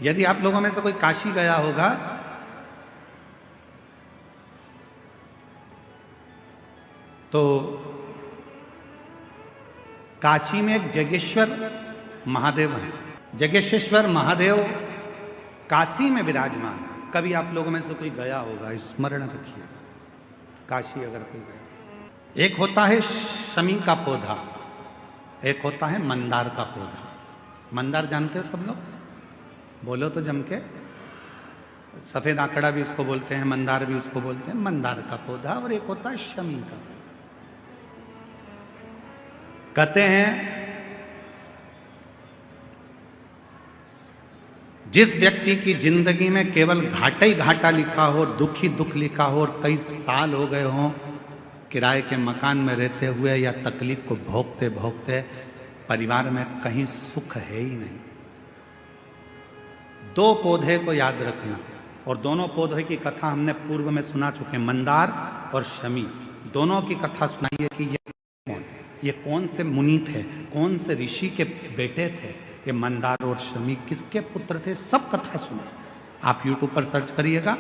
यदि आप लोगों में से कोई काशी गया होगा तो काशी में एक जगेश्वर महादेव है। जगेश्वर महादेव काशी में विराजमान है। कभी आप लोगों में से कोई गया होगा, स्मरण रखिएगा, काशी अगर कोई गया। एक होता है शमी का पौधा, एक होता है मंदार का पौधा। मंदार जानते हो सब लोग? बोलो तो जम के। सफेद आंकड़ा भी उसको बोलते हैं, मंदार भी उसको बोलते हैं। मंदार का पौधा। और एक होता है शमी का। कहते हैं जिस व्यक्ति की जिंदगी में केवल घाटा ही घाटा लिखा हो, दुख ही दुख लिखा हो, और कई साल हो गए हों किराए के मकान में रहते हुए या तकलीफ को भोगते भोगते, परिवार में कहीं सुख है ही नहीं, दो पौधे को याद रखना। और दोनों पौधे की कथा हमने पूर्व में सुना चुके, मंदार और शमी। दोनों की कथा सुनाइए कि ये कौन से मुनि थे, कौन से ऋषि के बेटे थे, ये मंदार और शमी किसके पुत्र थे, सब कथा सुने। आप YouTube पर सर्च करिएगा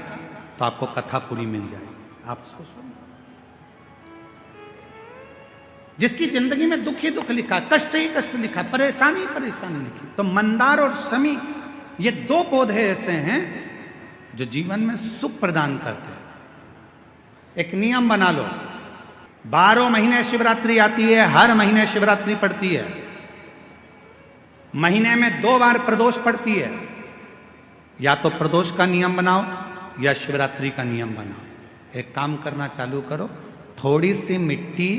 तो आपको कथा पूरी मिल जाएगी। आप सुनो। जिसकी जिंदगी में दुख ही दुख लिखा, कष्ट ही कष्ट लिखा, परेशानी परेशानी लिखी, तो मंदार और शमी ये दो पौधे ऐसे हैं जो जीवन में सुख प्रदान करते हैं। एक नियम बना लो, 12 महीने शिवरात्रि आती है, हर महीने शिवरात्रि पड़ती है, महीने में 2 बार प्रदोष पड़ती है। या तो प्रदोष का नियम बनाओ या शिवरात्रि का नियम बनाओ। एक काम करना चालू करो, थोड़ी सी मिट्टी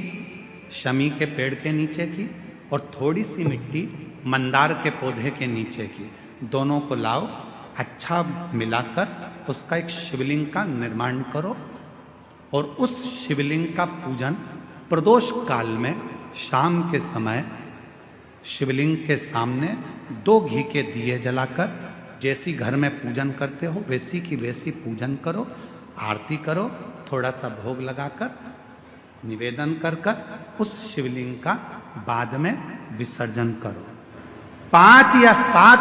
शमी के पेड़ के नीचे की और थोड़ी सी मिट्टी मंदार के पौधे के नीचे की, दोनों को लाओ, अच्छा मिलाकर उसका एक शिवलिंग का निर्माण करो और उस शिवलिंग का पूजन प्रदोष काल में शाम के समय शिवलिंग के सामने 2 घी के दिए जलाकर, जैसी घर में पूजन करते हो वैसी की वैसी पूजन करो, आरती करो, थोड़ा सा भोग लगाकर निवेदन कर उस शिवलिंग का बाद में विसर्जन करो। 5 या 7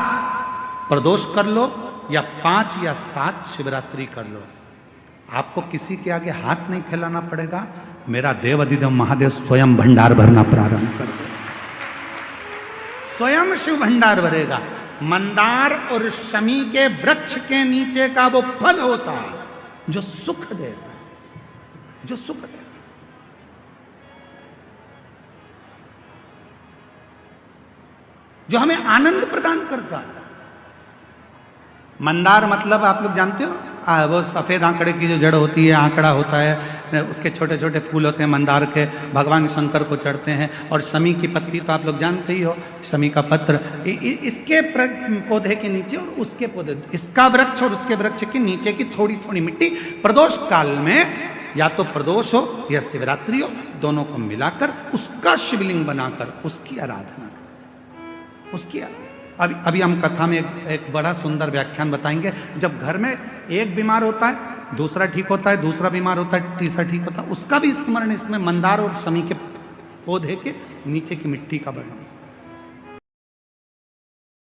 प्रदोष कर लो या 5 या 7 शिवरात्रि कर लो। आपको किसी के आगे हाथ नहीं फैलाना पड़ेगा। मेरा देव अधिदेव महादेव स्वयं भंडार भरना प्रारंभ कर दे, स्वयं शिव भंडार भरेगा। मंदार और शमी के वृक्ष के नीचे का वो फल होता है जो सुख देता है, जो सुख देता है। जो हमें आनंद प्रदान करता है। मंदार मतलब आप लोग जानते हो, वो सफेद आंकड़े की जो जड़ होती है, आंकड़ा होता है, उसके छोटे छोटे फूल होते हैं मंदार के, भगवान शंकर को चढ़ते हैं। और शमी की पत्ती तो आप लोग जानते ही हो, शमी का पत्र, इसके पौधे के नीचे और उसके पौधे, इसका वृक्ष और उसके वृक्ष के नीचे की थोड़ी थोड़ी मिट्टी प्रदोष काल में या तो प्रदोष हो या शिवरात्रि हो, दोनों को मिलाकर उसका शिवलिंग बनाकर उसकी आराधना, उसकी आराधना। अभी हम कथा में एक बड़ा सुंदर व्याख्यान बताएंगे। जब घर में एक बीमार होता है, दूसरा ठीक होता है, दूसरा बीमार होता है, तीसरा ठीक होता है, उसका भी स्मरण इसमें मंदार और शमी के पौधे के नीचे की मिट्टी का बना।